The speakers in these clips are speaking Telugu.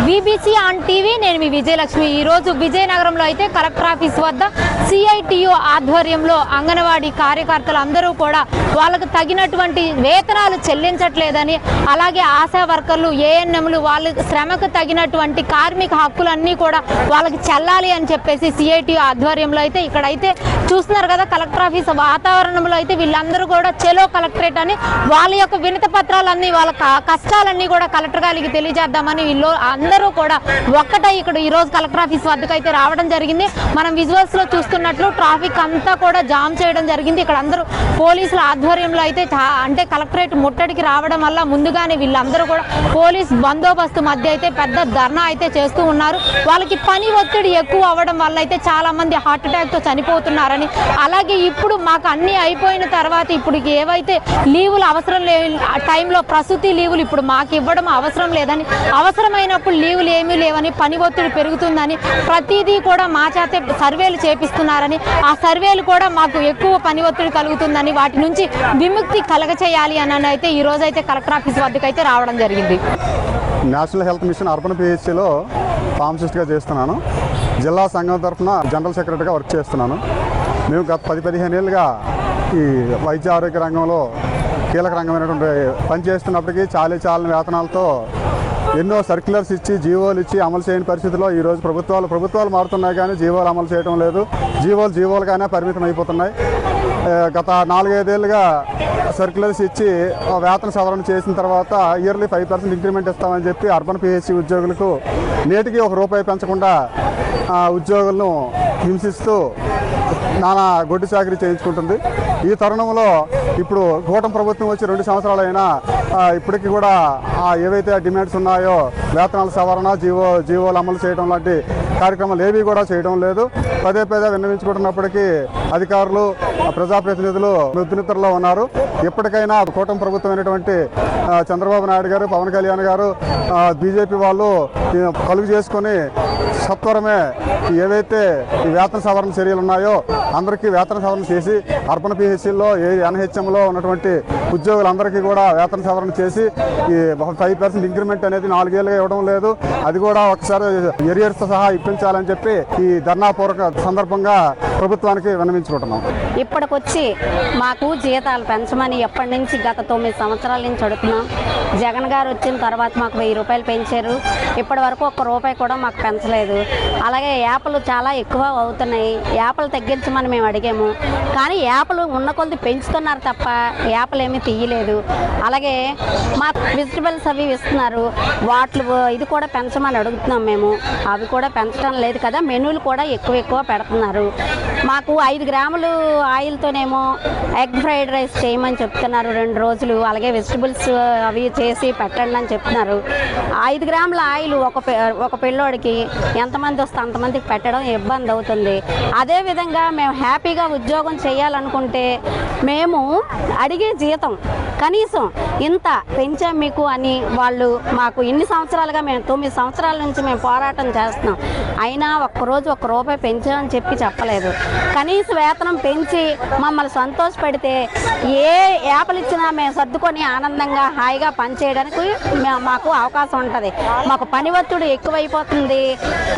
బీబీసీ ఆన్ టీవీ నేను మీ విజయలక్ష్మి। ఈరోజు విజయనగరంలో అయితే కలెక్టర్ ఆఫీస్ వద్ద సిఐటియు ఆధ్వర్యంలో అంగన్వాడీ కార్యకర్తలు అందరూ కూడా వాళ్ళకు తగినటువంటి వేతనాలు చెల్లించట్లేదని, అలాగే ఆశా వర్కర్లు ఏఎన్ఎంలు వాళ్ళ శ్రమకు తగినటువంటి కార్మిక హక్కులన్నీ కూడా వాళ్ళకి చెల్లాలి అని చెప్పేసి సిఐటియు ఆధ్వర్యంలో అయితే ఇక్కడైతే చూస్తున్నారు కదా కలెక్టర్ ఆఫీస్ వాతావరణంలో అయితే వీళ్ళందరూ కూడా చెలో కలెక్టరేట్ అని వాళ్ళ యొక్క వినతి పత్రాలన్నీ వాళ్ళ కష్టాలన్నీ కూడా కలెక్టర్ గారికి తెలియజేద్దామని వీళ్ళు అందరూ కూడా ఒక్కటే ఇక్కడ ఈ రోజు కలెక్టర్ ఆఫీస్ వద్దకు అయితే రావడం జరిగింది। మనం విజువల్స్ లో చూస్తున్నట్లు ట్రాఫిక్ అంతా కూడా జామ్ చేయడం జరిగింది। ఇక్కడ అందరూ పోలీసుల ఆధ్వర్యంలో అయితే అంటే కలెక్టరేట్ ముట్టడికి రావడం వల్ల ముందుగానే వీళ్ళందరూ కూడా పోలీస్ బందోబస్తు మధ్య అయితే పెద్ద ధర్నా అయితే చేస్తూ ఉన్నారు। వాళ్ళకి పని ఒత్తిడి ఎక్కువ అవ్వడం వల్ల అయితే చాలా మంది హార్ట్ అటాక్ తో చనిపోతున్నారని, అలాగే ఇప్పుడు మాకు అన్ని అయిపోయిన తర్వాత ఇప్పుడు ఏవైతే లీవులు అవసరం లేని టైంలో ప్రసూతి లీవులు ఇప్పుడు మాకు ఇవ్వడం అవసరం లేదని, అవసరమైనప్పుడు లీవులు ఏమీ లేవని, పని ఒత్తిడి పెరుగుతుందని, ప్రతిదీ కూడా మా చేతే సర్వేలు చేపిస్తున్నారని, ఆ సర్వేలు కూడా మాకు ఎక్కువ పని ఒత్తిడి కలుగుతుందని, వాటి నుంచి విముక్తి కలగచేయాలి అని అయితే ఈ రోజు అయితే కలెక్టర్ ఆఫీస్ వద్దకు అయితే రావడం జరిగింది। నేషనల్ హెల్త్ మిషన్ అర్బన్ పిహెచ్సిలో ఫార్మసిస్ట్గా చేస్తున్నాను। జిల్లా సంఘం తరఫున జనరల్ సెక్రటరీగా వర్క్ చేస్తున్నాను। మేము గత 10-15 ఏళ్ళుగా ఈ వైద్య ఆరోగ్య రంగంలో కీలక రంగమైనటువంటి పని చేస్తున్నప్పటికీ చాలా వేతనాలతో ఎన్నో సర్క్యులర్స్ ఇచ్చి జీవోలు ఇచ్చి అమలు చేయని పరిస్థితిలో ఈరోజు ప్రభుత్వాలు మారుతున్నాయి కానీ జీవోలు అమలు చేయడం లేదు। జీవోలుగానే పరిమితం అయిపోతున్నాయి। గత 4-5 ఏళ్ళుగా సర్క్యులర్స్ ఇచ్చి వేతన సవరణ చేసిన తర్వాత ఇయర్లీ 5% ఇంక్రిమెంట్ ఇస్తామని చెప్పి అర్బన్ పిహెచ్సి ఉద్యోగులకు నేటికి ₹1 పెంచకుండా ఉద్యోగులను హింసిస్తూ నానా గొడ్డు చాకరీ చేయించుకుంటుంది। ఈ తరుణంలో ఇప్పుడు కూటమి ప్రభుత్వం వచ్చి 2 సంవత్సరాలైనా ఇప్పటికీ కూడా ఏవైతే డిమాండ్స్ ఉన్నాయో వేతనాల సవరణ జీవోలు అమలు చేయడం లాంటి కార్యక్రమాలు ఏవి కూడా చేయడం లేదు। పదే విన్నవించుకుంటున్నప్పటికీ అధికారులు ప్రజాప్రతినిధులు ముద్దునిద్రలో ఉన్నారు। ఎప్పటికైనా కూటమి ప్రభుత్వం అయినటువంటి చంద్రబాబు నాయుడు గారు, పవన్ కళ్యాణ్ గారు, బీజేపీ వాళ్ళు కలుగు చేసుకొని సత్వరమే ఏవైతే ఈ వేతన సవరణ చర్యలు ఉన్నాయో అందరికీ వేతన సవరణ చేసి అర్బన్ పిహెచ్సిలో ఎన్హెచ్ఎంలో ఉన్నటువంటి ఉద్యోగులందరికీ కూడా వేతన సవరణ చేసి ఈ 5% ఇంక్రిమెంట్ అనేది 4 ఏళ్ళుగా ఇవ్వడం లేదు, అది కూడా ఒకసారి ఎరియర్స్తో సహా ఇప్పించాలని చెప్పి ఈ ధర్నాపూర్వక సందర్భంగా ప్రభుత్వానికి విన్నవించుకుంటున్నాం। ఇప్పటికొచ్చి మాకు జీతాలు పెంచమని ఎప్పటి నుంచి గత 9 సంవత్సరాల నుంచి అడుగుతున్నాం। జగన్ గారు వచ్చిన తర్వాత మాకు ₹1000 పెంచారు, ఇప్పటి వరకు ₹1 కూడా మాకు పెంచలేదు। అలాగే యాపలు చాలా ఎక్కువ అవుతున్నాయి, యాపలు తగ్గించమని మేము అడిగాము కానీ యాపలు ఉన్న కొద్ది పెంచుతున్నారు తప్ప యాపలు ఏమీ తీయలేదు। అలాగే మాకు వెజిటబుల్స్ అవి ఇస్తున్నారు, వాటిలు ఇది కూడా పెంచమని అడుగుతున్నాం మేము, అవి కూడా పెంచడం లేదు కదా, మెనూలు కూడా ఎక్కువ పెడుతున్నారు। మాకు 5 గ్రాములు ఆయిల్తోనేమో ఎగ్ ఫ్రైడ్ రైస్ చేయమని చెప్తున్నారు 2 రోజులు, అలాగే వెజిటబుల్స్ అవి చేసి పెట్టండి అని చెప్తున్నారు। 5 గ్రాముల ఆయిల్ ఒక పిల్లోడికి ఎంతమంది వస్తే అంతమందికి పెట్టడం ఇబ్బంది అవుతుంది। అదేవిధంగా మేము హ్యాపీగా ఉద్యోగం చేయాలనుకుంటే మేము అడిగే జీతం కనీసం ఇంత పెంచాం మీకు అని వాళ్ళు మాకు ఇన్ని సంవత్సరాలుగా మేము 9 సంవత్సరాల నుంచి మేము పోరాటం చేస్తున్నాం, అయినా ఒక్కరోజు ₹1 పెంచామని చెప్పలేదు। కనీస వేతనం పెంచి మమ్మల్ని సంతోషపెడితే ఏ యాపలు ఇచ్చినా మేము సర్దుకొని ఆనందంగా హాయిగా పనిచేయడానికి మాకు అవకాశం ఉంటుంది। మాకు పని ఒత్తిడి ఎక్కువైపోతుంది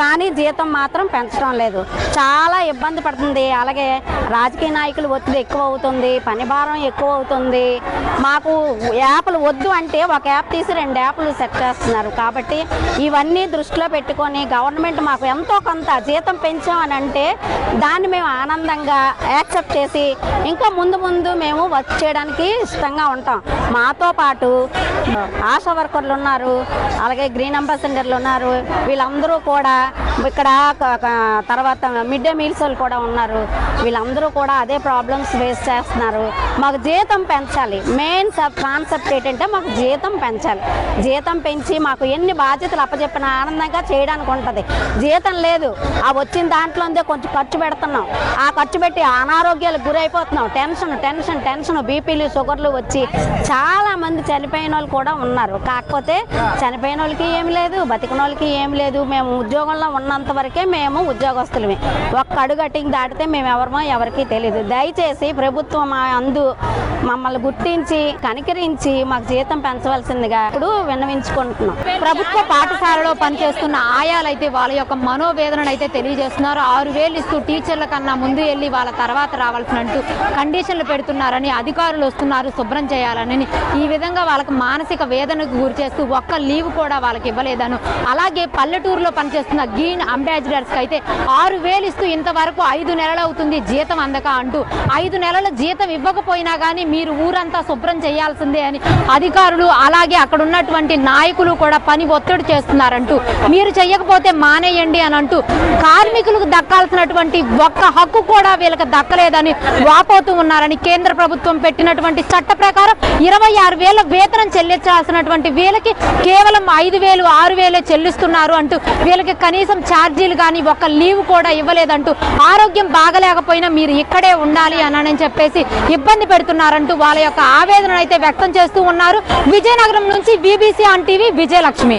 కానీ జీతం మాత్రం పెంచడం లేదు, చాలా ఇబ్బంది పడుతుంది। అలాగే రాజకీయ నాయకులు ఒత్తిడి ఎక్కువ అవుతుంది, పని భారం ఎక్కువ అవుతుంది। మాకు యాప్లు వద్దు అంటే ఒక యాప్ తీసి 2 యాప్లు సెట్ చేస్తున్నారు। కాబట్టి ఇవన్నీ దృష్టిలో పెట్టుకొని గవర్నమెంట్ మాకు ఎంతో కొంత జీతం పెంచామని అంటే దాన్ని మేము ఆనందంగా యాక్సెప్ట్ చేసి ఇంకా ముందు మేము వర్క్ చేయడానికి ఇష్టంగా ఉంటాం। మాతో పాటు ఆశా వర్కర్లు ఉన్నారు, అలాగే గ్రీన్ అంబాసిడర్లు ఉన్నారు, వీళ్ళందరూ కూడా ఇక్కడ తర్వాత మిడ్ డే మీల్స్ వాళ్ళు కూడా ఉన్నారు, వీళ్ళందరూ కూడా అదే ప్రాబ్లమ్స్ ఫేస్ చేస్తున్నారు। మాకు జీతం పెంచాలి, మెయిన్ కాన్సెప్ట్ ఏంటంటే మాకు జీతం పెంచాలి, జీతం పెంచి మాకు ఎన్ని బాధ్యతలు అప్పచెప్పినా ఆనందంగా చేయడానికి ఉంటుంది। జీతం లేదు, ఆ వచ్చిన దాంట్లోనే కొంచెం ఖర్చు పెడుతున్నాం, ఆ ఖర్చు పెట్టి అనారోగ్యాలకు గురైపోతున్నాం, టెన్షన్ బీపీలు షుగర్లు వచ్చి చాలా మంది చనిపోయిన వాళ్ళు కూడా ఉన్నారు। కాకపోతే చనిపోయిన వాళ్ళకి ఏమి లేదు, బతికిన వాళ్ళకి ఏమి లేదు, మేము ఉద్యోగంలో ఉన్నంత వరకే మేము ఉద్యోగస్తులమే. ఒక్క అడుగటింగ్ దాటితే మేము ఎవరమో ఎవరికీ తెలియదు. దయచేసి ప్రభుత్వం మమ్మల్ని గుర్తించి కనికరించి మాకు జీతం పెంచవలసిందిగా ఇప్పుడు విన్నవించుకుంటున్నాం. ప్రభుత్వ పాఠశాలలో పనిచేస్తున్న ఆయాలైతే వాళ్ళ యొక్క మనోవేదనను అయితే తెలియజేస్తున్నారు. 6,000 ఇస్తూ టీచర్ల కన్నా ముందు వెళ్ళి వాళ్ళ తర్వాత రావాల్సినట్టు కండిషన్లు పెడుతున్నారని, అధికారులు వస్తున్నారు శుభ్రం చేయాలని, ఈ విధంగా వాళ్ళకి మానసిక వేదనకు గురి చేస్తూ ఒక్క లీవ్ కూడా వాళ్ళకి ఇవ్వలేదను. అలాగే పల్లెటూరులో పనిచేస్తున్న గ్రీన్ అంబాసిడర్స్కి అయితే 6,000 ఇస్తూ ఇంతవరకు 5 నెలలు అవుతుంది జీతం అందక అంటూ, 5 నెలల జీతం ఇవ్వకపోయినా కానీ మీరు ఊరంతా శుభ్రం చేయాల్సిందే అని అధికారులు అలాగే అక్కడ ఉన్నటువంటి నాయకులు కూడా పని ఒత్తిడి చేస్తున్నారంటూ, మీరు చెయ్యకపోతే మానేయండి అని అంటూ కార్మికులకు దక్కాల్సినటువంటి ఒక్క హక్కు కూడా వీళ్ళకి దక్కలేదని వాపోతూ ఉన్నారని, కేంద్ర ప్రభుత్వం పెట్టినటువంటి చట్ట ప్రకారం 26,000 వేతనం చెల్లించాల్సినటువంటి వీళ్ళకి కేవలం 5,000, 6,000 చెల్లిస్తున్నారు అంటూ, వీళ్ళకి కనీసం ఛార్జీలు కానీ ఒక్క లీవ్ కూడా ఇవ్వలేదంటూ, ఆరోగ్యం బాగలేకపోయినా మీరు ఇక్కడే ఉండాలి అని చెప్పేసి ఇబ్బంది పెడుతున్నారంటూ వాళ్ళ యొక్క ఆవేదన అయితే వ్యక్తం చేస్తూ ఉన్నారు. విజయనగరం నుంచి BBC ఆన్ టీవీ విజయలక్ష్మి.